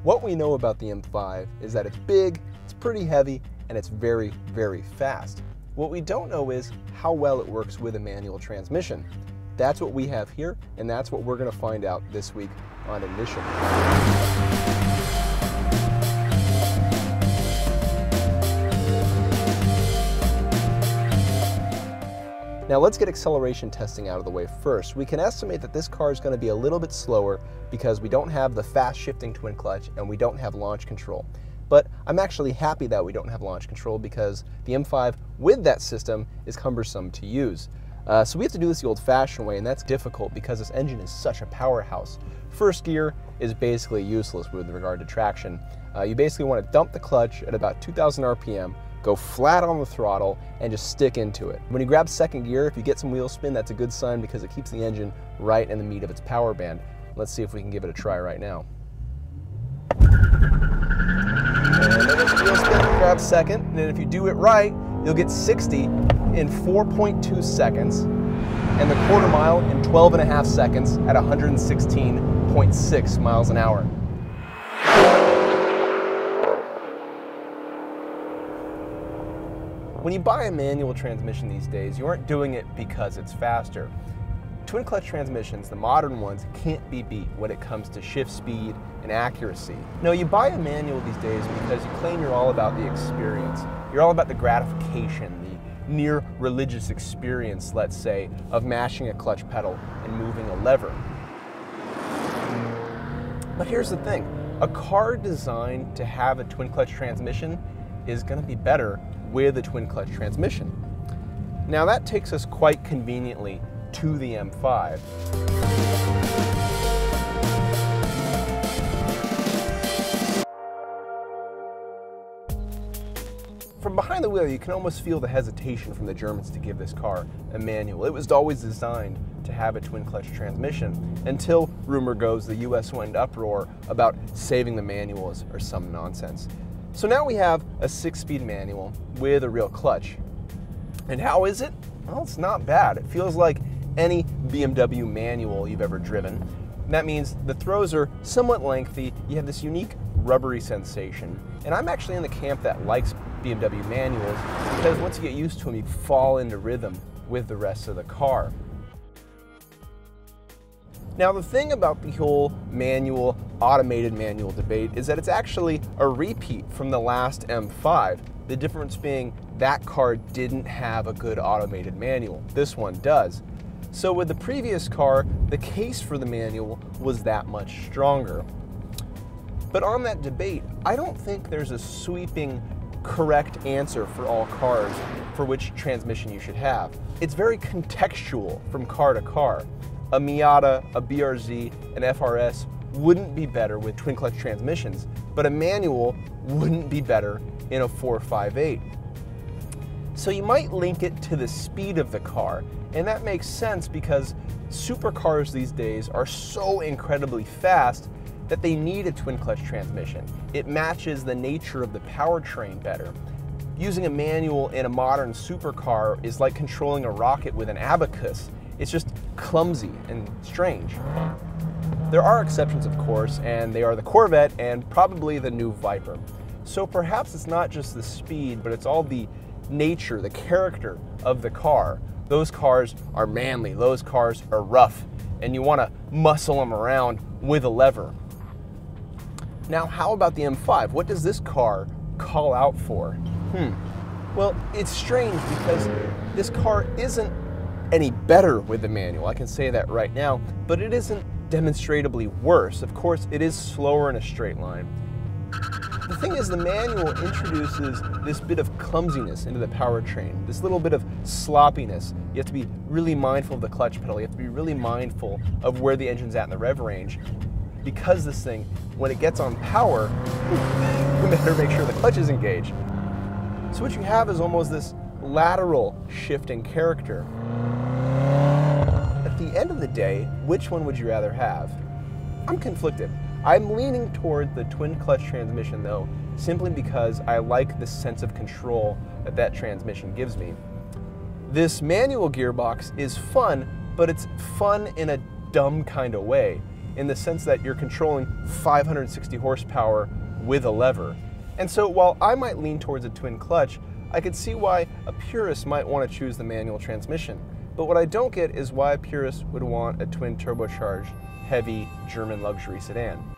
What we know about the M5 is that it's big, it's pretty heavy, and it's very, very fast. What we don't know is how well it works with a manual transmission. That's what we have here, and that's what we're going to find out this week on Ignition. Now let's get acceleration testing out of the way first. We can estimate that this car is going to be a little bit slower because we don't have the fast shifting twin clutch and we don't have launch control. But I'm actually happy that we don't have launch control because the M5 with that system is cumbersome to use. So we have to do this the old-fashioned way, and that's difficult because this engine is such a powerhouse. First gear is basically useless with regard to traction. You basically want to dump the clutch at about 2,000 RPM, go flat on the throttle, and just stick into it. When you grab second gear, if you get some wheel spin, that's a good sign because it keeps the engine right in the meat of its power band. Let's see if we can give it a try right now. And then if you wheel spin, grab second, and then if you do it right, you'll get 60 in 4.2 seconds, and the quarter mile in 12.5 seconds at 116.6 miles an hour. When you buy a manual transmission these days, you aren't doing it because it's faster. Twin clutch transmissions, the modern ones, can't be beat when it comes to shift speed and accuracy. No, you buy a manual these days because you claim you're all about the experience. You're all about the gratification, the near religious experience, let's say, of mashing a clutch pedal and moving a lever. But here's the thing, a car designed to have a twin clutch transmission is going to be better with a twin clutch transmission. Now that takes us quite conveniently to the M5. From behind the wheel, you can almost feel the hesitation from the Germans to give this car a manual. It was always designed to have a twin clutch transmission until, rumor goes, the US went into uproar about saving the manuals or some nonsense. So now we have a 6-speed manual with a real clutch. And how is it? Well, it's not bad. It feels like any BMW manual you've ever driven. That means the throws are somewhat lengthy. You have this unique rubbery sensation. And I'm actually in the camp that likes BMW manuals because once you get used to them, you fall into rhythm with the rest of the car. Now the thing about the whole manual, automated manual debate is that it's actually a repeat from the last M5. The difference being that car didn't have a good automated manual. This one does. So with the previous car, the case for the manual was that much stronger. But on that debate, I don't think there's a sweeping correct answer for all cars for which transmission you should have. It's very contextual from car to car. A Miata, a BRZ, an FRS wouldn't be better with twin clutch transmissions, but a manual wouldn't be better in a 458. So you might link it to the speed of the car, and that makes sense because supercars these days are so incredibly fast that they need a twin clutch transmission. It matches the nature of the powertrain better. Using a manual in a modern supercar is like controlling a rocket with an abacus. It's just clumsy and strange. There are exceptions, of course, and they are the Corvette and probably the new Viper. So perhaps it's not just the speed, but it's all the nature, the character of the car. Those cars are manly, those cars are rough, and you want to muscle them around with a lever. Now, how about the M5? What does this car call out for? Well, it's strange because this car isn't any better with the manual, I can say that right now, but it isn't demonstrably worse. Of course, it is slower in a straight line. The thing is, the manual introduces this bit of clumsiness into the powertrain, this little bit of sloppiness. You have to be really mindful of the clutch pedal. You have to be really mindful of where the engine's at in the rev range, because this thing, when it gets on power, you better make sure the clutch is engaged. So what you have is almost this lateral shifting character. At the end of the day, which one would you rather have? I'm conflicted. I'm leaning toward the twin clutch transmission though, simply because I like the sense of control that that transmission gives me. This manual gearbox is fun, but it's fun in a dumb kind of way. in the sense that you're controlling 560 horsepower with a lever. And so while I might lean towards a twin clutch, I could see why a purist might want to choose the manual transmission. But what I don't get is why a purist would want a twin turbocharged, heavy German luxury sedan.